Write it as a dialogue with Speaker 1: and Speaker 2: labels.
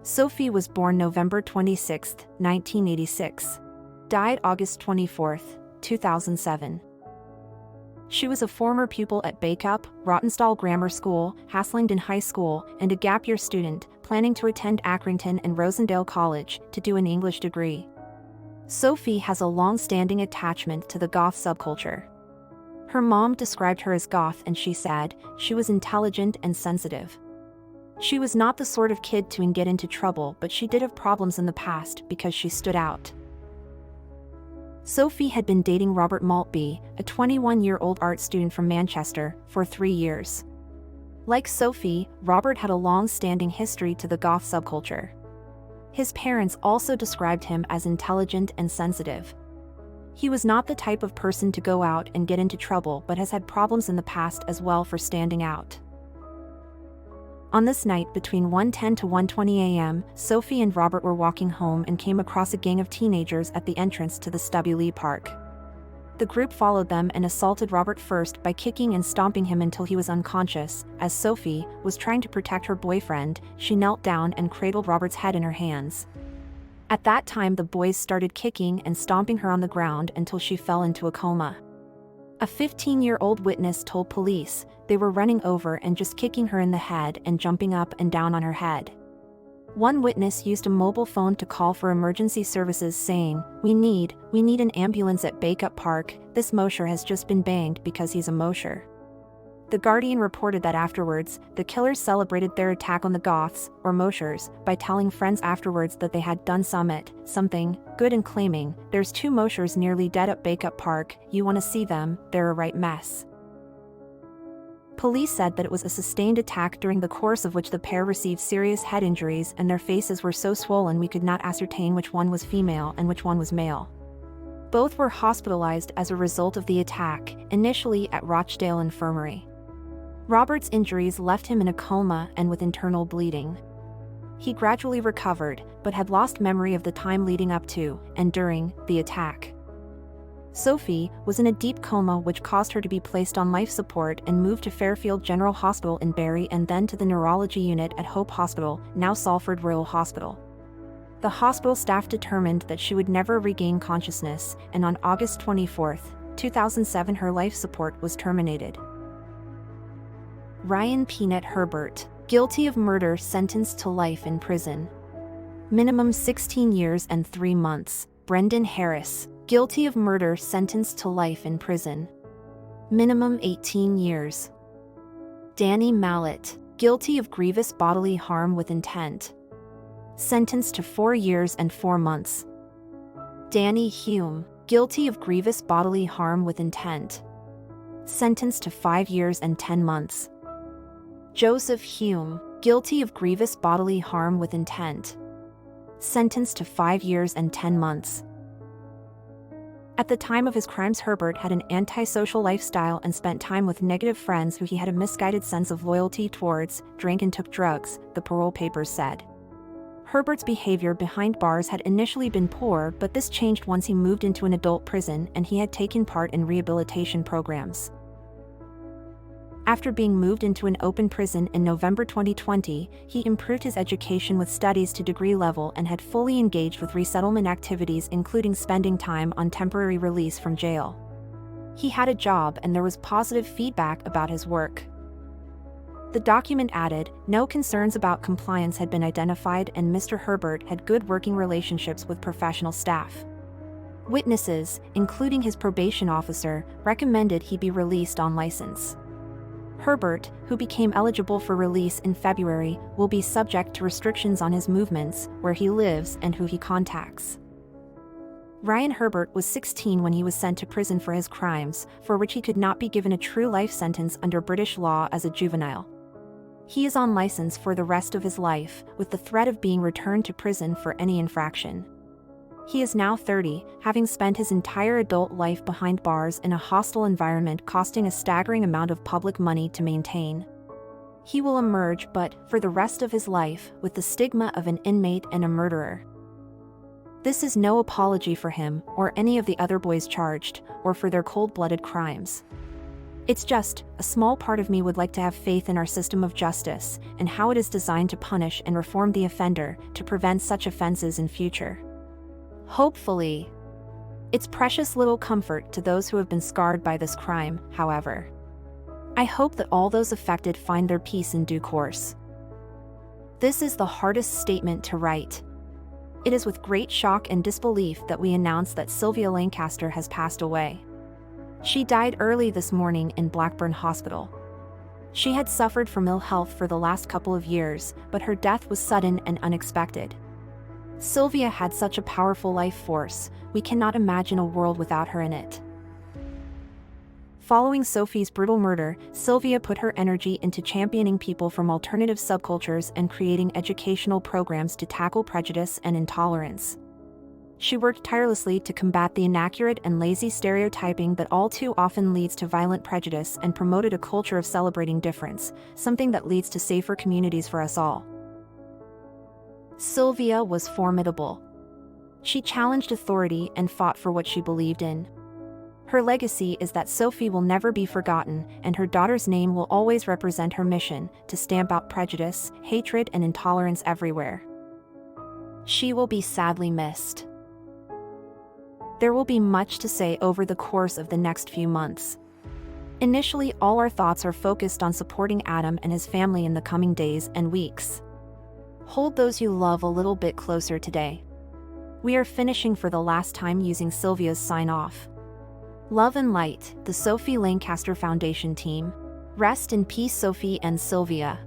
Speaker 1: Sophie was born November 26, 1986. Died August 24, 2007. She was a former pupil at Bacup, Rawtenstall Grammar School, Haslingden High School, and a gap year student, planning to attend Accrington and Rosendale College to do an English degree. Sophie has a long-standing attachment to the goth subculture. Her mom described her as goth and she said she was intelligent and sensitive. She was not the sort of kid to get into trouble, but she did have problems in the past because she stood out. Sophie had been dating Robert Maltby, a 21-year-old art student from Manchester, for 3 years. Like Sophie, Robert had a long-standing history to the goth subculture. His parents also described him as intelligent and sensitive. He was not the type of person to go out and get into trouble, but has had problems in the past as well for standing out. On this night between 1:10 to 1:20 a.m., Sophie and Robert were walking home and came across a gang of teenagers at the entrance to the Stubby Park. The group followed them and assaulted Robert first by kicking and stomping him until he was unconscious. As Sophie was trying to protect her boyfriend, she knelt down and cradled Robert's head in her hands. At that time, the boys started kicking and stomping her on the ground until she fell into a coma. A 15-year-old witness told police they were running over and just kicking her in the head and jumping up and down on her head. One witness used a mobile phone to call for emergency services saying, We need an ambulance at Bacup Park, this mosher has just been banged because he's a mosher." The Guardian reported that afterwards, the killers celebrated their attack on the goths, or moshers, by telling friends afterwards that they had done something good and claiming, "There's 2 moshers nearly dead at Bacup Park, you wanna see them, they're a right mess." Police said that it was a sustained attack during the course of which the pair received serious head injuries and their faces were so swollen we could not ascertain which one was female and which one was male. Both were hospitalized as a result of the attack, initially at Rochdale Infirmary. Robert's injuries left him in a coma and with internal bleeding. He gradually recovered, but had lost memory of the time leading up to, and during, the attack. Sophie was in a deep coma which caused her to be placed on life support and moved to Fairfield General Hospital in Bury and then to the neurology unit at Hope Hospital, now Salford Royal Hospital. The hospital staff determined that she would never regain consciousness, and on August 24, 2007 her life support was terminated. Ryan Peanut Herbert, guilty of murder, sentenced to life in prison. Minimum 16 years and 3 months. Brendan Harris, guilty of murder, sentenced to life in prison. Minimum 18 years. Danny Mallet, guilty of grievous bodily harm with intent. Sentenced to 4 years and 4 months. Danny Hume, guilty of grievous bodily harm with intent. Sentenced to 5 years and 10 months. Joseph Hume, guilty of grievous bodily harm with intent. Sentenced to 5 years and 10 months. At the time of his crimes, Herbert had an antisocial lifestyle and spent time with negative friends who he had a misguided sense of loyalty towards, drank and took drugs, the parole papers said. Herbert's behavior behind bars had initially been poor, but this changed once he moved into an adult prison and he had taken part in rehabilitation programs. After being moved into an open prison in November 2020, he improved his education with studies to degree level and had fully engaged with resettlement activities, including spending time on temporary release from jail. He had a job and there was positive feedback about his work. The document added, no concerns about compliance had been identified and Mr. Herbert had good working relationships with professional staff. Witnesses, including his probation officer, recommended he be released on license. Herbert, who became eligible for release in February, will be subject to restrictions on his movements, where he lives, and who he contacts. Ryan Herbert was 16 when he was sent to prison for his crimes, for which he could not be given a true life sentence under British law as a juvenile. He is on license for the rest of his life, with the threat of being returned to prison for any infraction. He is now 30, having spent his entire adult life behind bars in a hostile environment costing a staggering amount of public money to maintain. He will emerge, but, for the rest of his life, with the stigma of an inmate and a murderer. This is no apology for him, or any of the other boys charged, or for their cold-blooded crimes. It's just, a small part of me would like to have faith in our system of justice, and how it is designed to punish and reform the offender, to prevent such offenses in future. Hopefully. It's precious little comfort to those who have been scarred by this crime, however. I hope that all those affected find their peace in due course. This is the hardest statement to write. It is with great shock and disbelief that we announce that Sylvia Lancaster has passed away. She died early this morning in Blackburn Hospital. She had suffered from ill health for the last couple of years, but her death was sudden and unexpected. Sylvia had such a powerful life force, we cannot imagine a world without her in it. Following Sophie's brutal murder, Sylvia put her energy into championing people from alternative subcultures and creating educational programs to tackle prejudice and intolerance. She worked tirelessly to combat the inaccurate and lazy stereotyping that all too often leads to violent prejudice and promoted a culture of celebrating difference, something that leads to safer communities for us all. Sylvia was formidable. She challenged authority and fought for what she believed in. Her legacy is that Sophie will never be forgotten, and her daughter's name will always represent her mission to stamp out prejudice, hatred, and intolerance everywhere. She will be sadly missed. There will be much to say over the course of the next few months. Initially, all our thoughts are focused on supporting Adam and his family in the coming days and weeks. Hold those you love a little bit closer today. We are finishing for the last time using Sylvia's sign-off. Love and light, the Sophie Lancaster Foundation team. Rest in peace, Sophie and Sylvia.